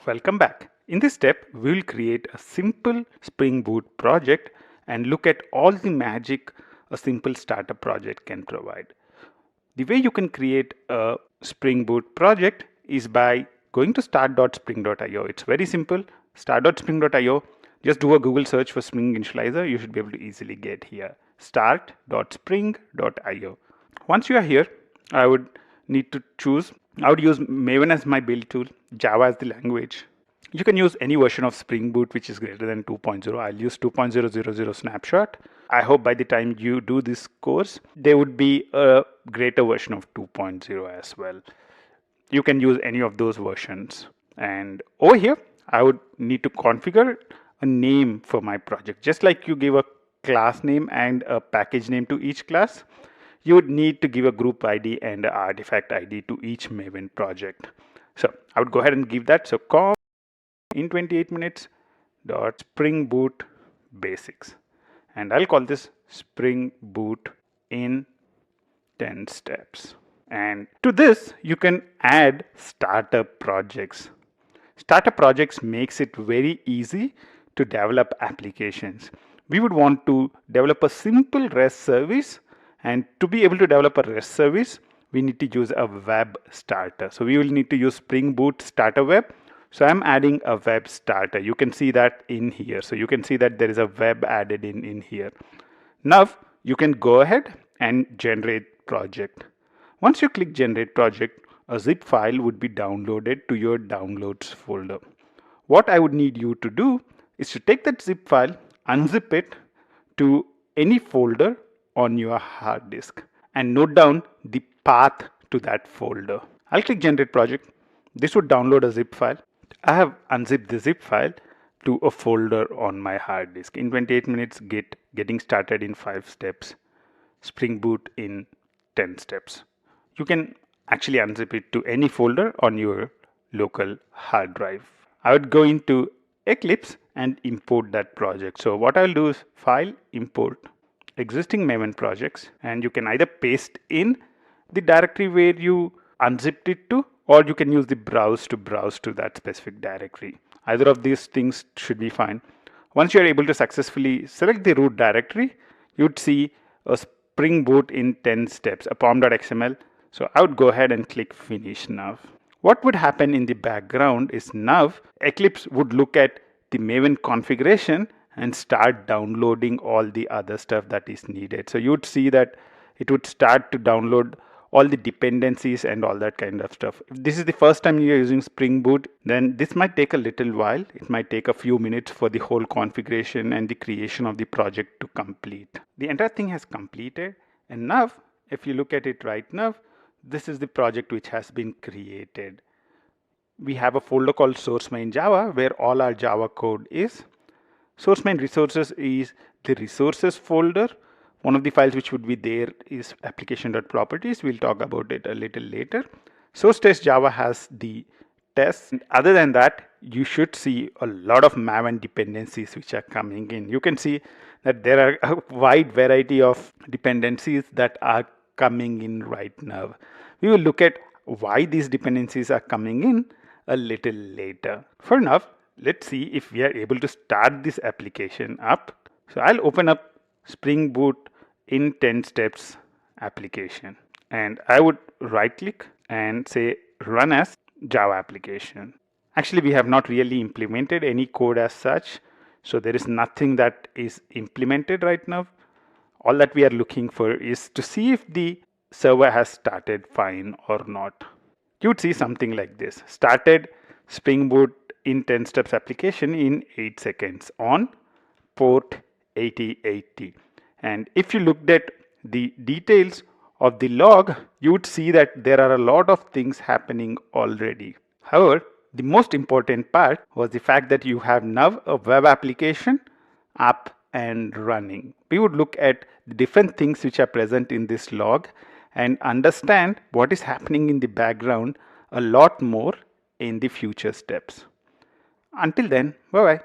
Welcome back. In this step, we will create a simple Spring Boot project and look at all the magic a simple startup project can provide. The way you can create a Spring Boot project is by going to start.spring.io. It's very simple. Start.spring.io. Just do a Google search for Spring Initializr. You should be able to easily get here. Start.spring.io. Once you are here, I would need to choose. I would use Maven as my build tool, Java as the language. You can use any version of Spring Boot which is greater than 2.0. I'll use 2.000 snapshot. I hope by the time you do this course, there would be a greater version of 2.0 as well. You can use any of those versions. And over here, I would need to configure a name for my project. Just like you give a class name and a package name to each class, you would need to give a group ID and an artifact ID to each Maven project. So I would go ahead and give that. So com in 28 minutes dot Spring Boot basics, and I'll call this Spring Boot in 10 steps. And to this, you can add startup projects. Startup projects makes it very easy to develop applications. We would want to develop a simple REST service, and to be able to develop a REST service, we need to use a web starter. So we will need to use Spring Boot starter web. So I'm adding a web starter. You can see that in here. So you can see that there is a web added in here. Now you can go ahead and generate project. Once you click generate project, a zip file would be downloaded to your downloads folder. What I would need you to do is to take that zip file, unzip it to any folder on your hard disk and note down the path to that folder. I'll click generate project. This would download a zip file. I have unzipped the zip file to a folder on my hard disk. In 28 minutes, getting started in 5 steps. Spring Boot in 10 steps. You can actually unzip it to any folder on your local hard drive. I would go into Eclipse and import that project. So what I'll do is file, import existing Maven projects, and you can either paste in the directory where you unzipped it to, or you can use the browse to that specific directory. Either of these things should be fine. Once you are able to successfully select the root directory, you'd see a Spring Boot in 10 steps, a pom.xml. So I would go ahead and click finish now. What would happen in the background is now Eclipse would look at the Maven configuration and start downloading all the other stuff that is needed. So you would see that it would start to download all the dependencies and all that kind of stuff. If this is the first time you're using Spring Boot, then this might take a little while. It might take a few minutes for the whole configuration and the creation of the project to complete. The entire thing has completed, and now if you look at it right now, this is the project which has been created. We have a folder called source main Java where all our Java code is. Source main resources is the resources folder. One of the files which would be there is application.properties. We'll talk about it a little later. Source test Java has the tests. Other than that, you should see a lot of Maven dependencies which are coming in. You can see that there are a wide variety of dependencies that are coming in right now. We will look at why these dependencies are coming in a little later. For now, let's see if we are able to start this application up. So I'll open up Spring Boot in 10 steps application, and I would right click and say run as Java application. Actually, we have not really implemented any code as such, so there is nothing that is implemented right now. All that we are looking for is to see if the server has started fine or not. You would see something like this: started Spring Boot in 10 steps application in 8 seconds on port 8080. And if you looked at the details of the log, you would see that there are a lot of things happening already. However, the most important part was the fact that you have now a web application up and running. We would look at the different things which are present in this log and understand what is happening in the background a lot more in the future steps. Until then, bye bye.